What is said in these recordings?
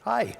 Hi.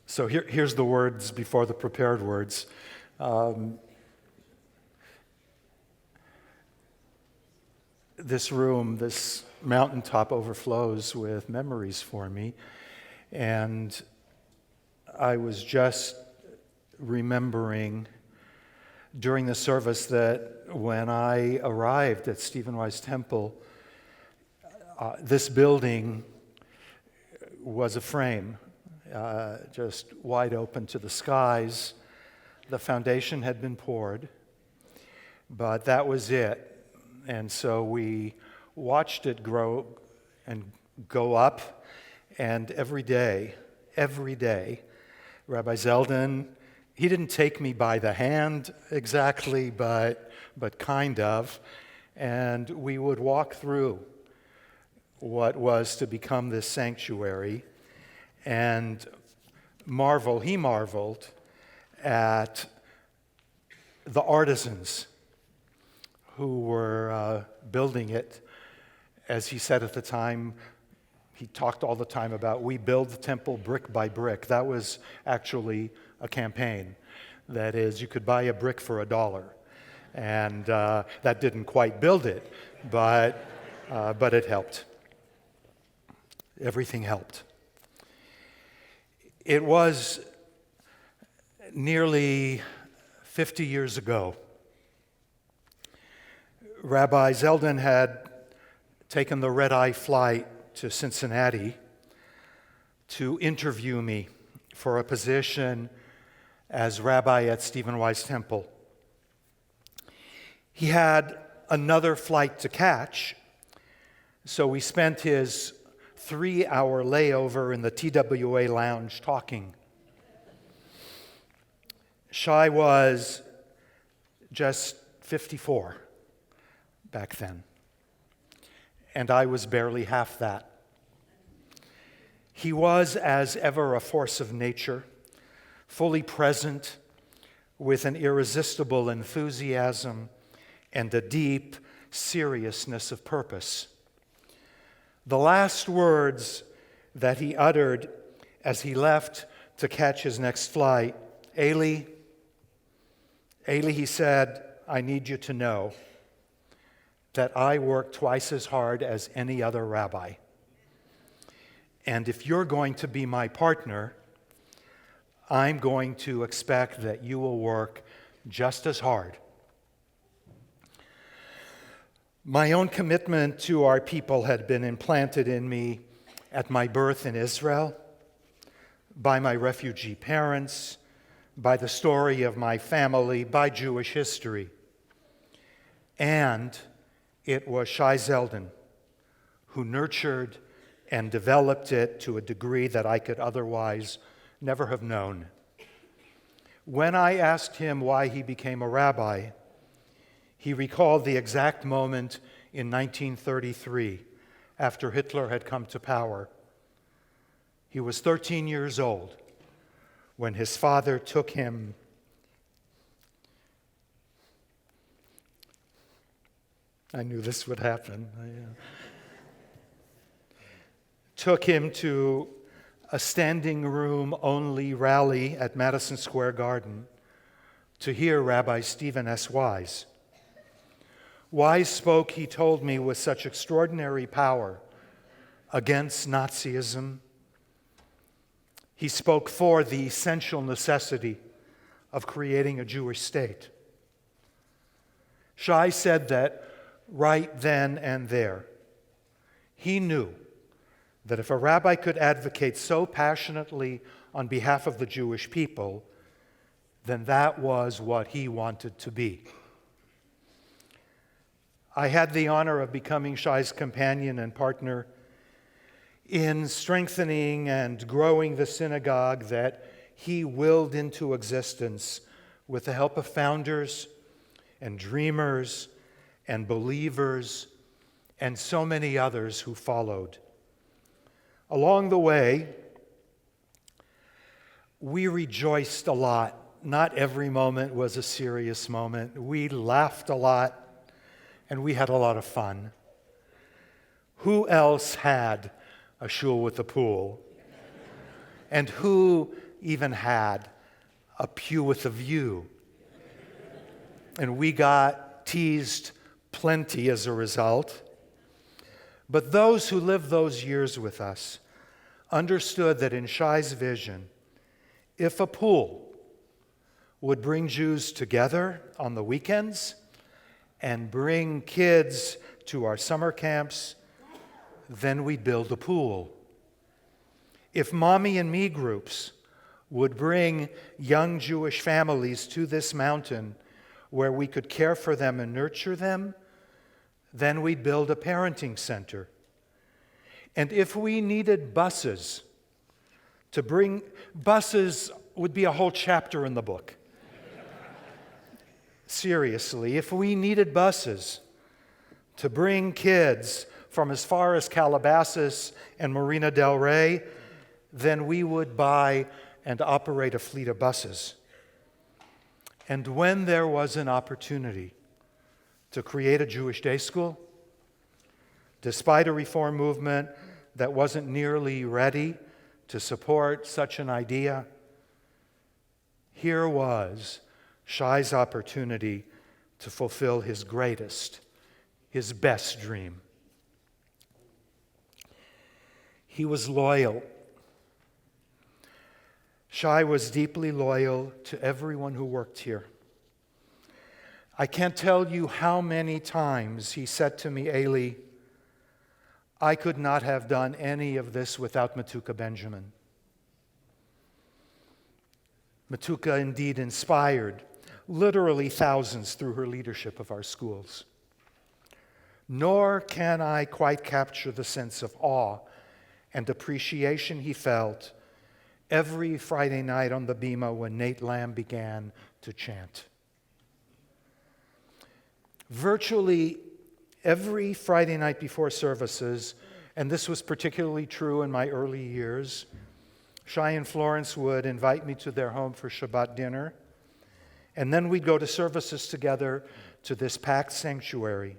So here's the words before the prepared words. This room, this mountaintop overflows with memories for me. And I was just remembering during the service that when I arrived at Stephen Wise Temple, this building was a frame, just wide open to the skies. The foundation had been poured, but that was it. And so we watched it grow and go up, and every day, Rabbi Zeldin, he didn't take me by the hand exactly, but kind of, and we would walk through what was to become this sanctuary and he marveled at the artisans who were building it. As he said at the time, he talked all the time about, we build the temple brick by brick. That was actually a campaign. That is, you could buy a brick for $1. And that didn't quite build it, but it helped. Everything helped. It was nearly 50 years ago. Rabbi Zeldin had taken the red-eye flight to Cincinnati to interview me for a position as rabbi at Stephen Wise Temple. He had another flight to catch, so we spent his 3-hour layover in the TWA lounge talking. Shai was just 54 back then, and I was barely half that. He was, as ever, a force of nature, fully present with an irresistible enthusiasm and a deep seriousness of purpose. The last words that he uttered as he left to catch his next flight, Eli, he said, I need you to know that I work twice as hard as any other rabbi. And if you're going to be my partner, I'm going to expect that you will work just as hard. My own commitment to our people had been implanted in me at my birth in Israel, by my refugee parents, by the story of my family, by Jewish history. And it was Shai Zeldin who nurtured and developed it to a degree that I could otherwise never have known. When I asked him why he became a rabbi, he recalled the exact moment in 1933, after Hitler had come to power. He was 13 years old when his father took him I knew this would happen. Took him to a standing room only rally at Madison Square Garden to hear Rabbi Stephen S. Wise. Wise spoke, he told me, with such extraordinary power against Nazism. He spoke for the essential necessity of creating a Jewish state. Shai said that right then and there, he knew that if a rabbi could advocate so passionately on behalf of the Jewish people, then that was what he wanted to be. I had the honor of becoming Shai's companion and partner in strengthening and growing the synagogue that he willed into existence with the help of founders and dreamers and believers and so many others who followed. Along the way, we rejoiced a lot. Not every moment was a serious moment. We laughed a lot, and we had a lot of fun. Who else had a shul with a pool? And who even had a pew with a view? And we got teased plenty as a result. But those who lived those years with us understood that in Shai's vision, if a pool would bring Jews together on the weekends and bring kids to our summer camps, then we'd build a pool. If Mommy and Me groups would bring young Jewish families to this mountain where we could care for them and nurture them, then we'd build a parenting center. And if we needed buses to bring, buses would be a whole chapter in the book. Seriously, if we needed buses to bring kids from as far as Calabasas and Marina del Rey, then we would buy and operate a fleet of buses. And when there was an opportunity to create a Jewish day school, despite a reform movement that wasn't nearly ready to support such an idea, here was Shai's opportunity to fulfill his greatest, his best dream. He was loyal. Shai was deeply loyal to everyone who worked here. I can't tell you how many times he said to me, Eli, I could not have done any of this without Matuka Benjamin. Matuka indeed inspired literally thousands through her leadership of our schools. Nor can I quite capture the sense of awe and appreciation he felt every Friday night on the Bima when Nate Lamb began to chant. Virtually every Friday night before services, and this was particularly true in my early years, Shai and Florence would invite me to their home for Shabbat dinner, and then we'd go to services together to this packed sanctuary.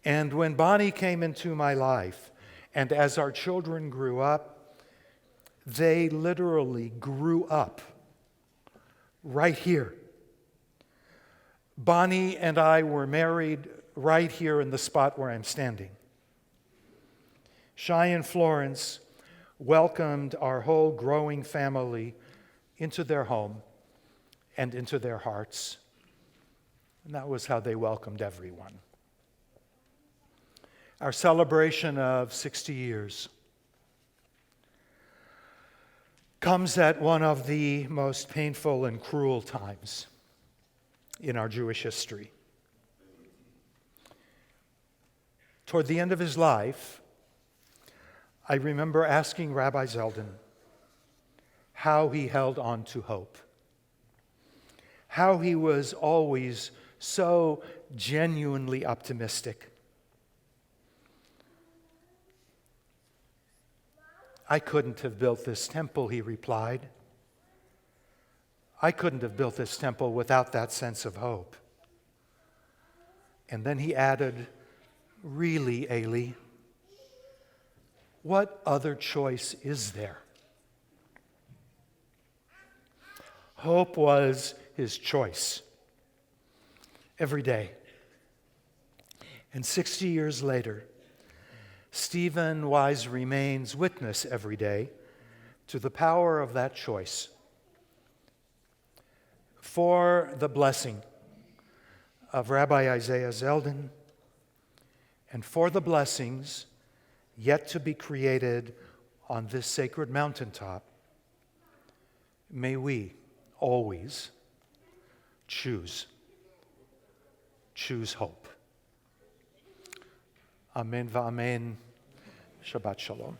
And when Bonnie came into my life, and as our children grew up, they literally grew up right here. Bonnie and I were married right here in the spot where I'm standing. Shai and Florence welcomed our whole growing family into their home and into their hearts. And that was how they welcomed everyone. Our celebration of 60 years comes at one of the most painful and cruel times in our Jewish history. Toward the end of his life, I remember asking Rabbi Zeldin how he held on to hope, how he was always so genuinely optimistic. I couldn't have built this temple, he replied. I couldn't have built this temple without that sense of hope. And then he added, really, Eli, what other choice is there? Hope was his choice every day. And 60 years later, Stephen Wise remains witness every day to the power of that choice. For the blessing of Rabbi Isaiah Zeldin and for the blessings yet to be created on this sacred mountaintop, may we always choose hope. Amen v'amen. Shabbat shalom.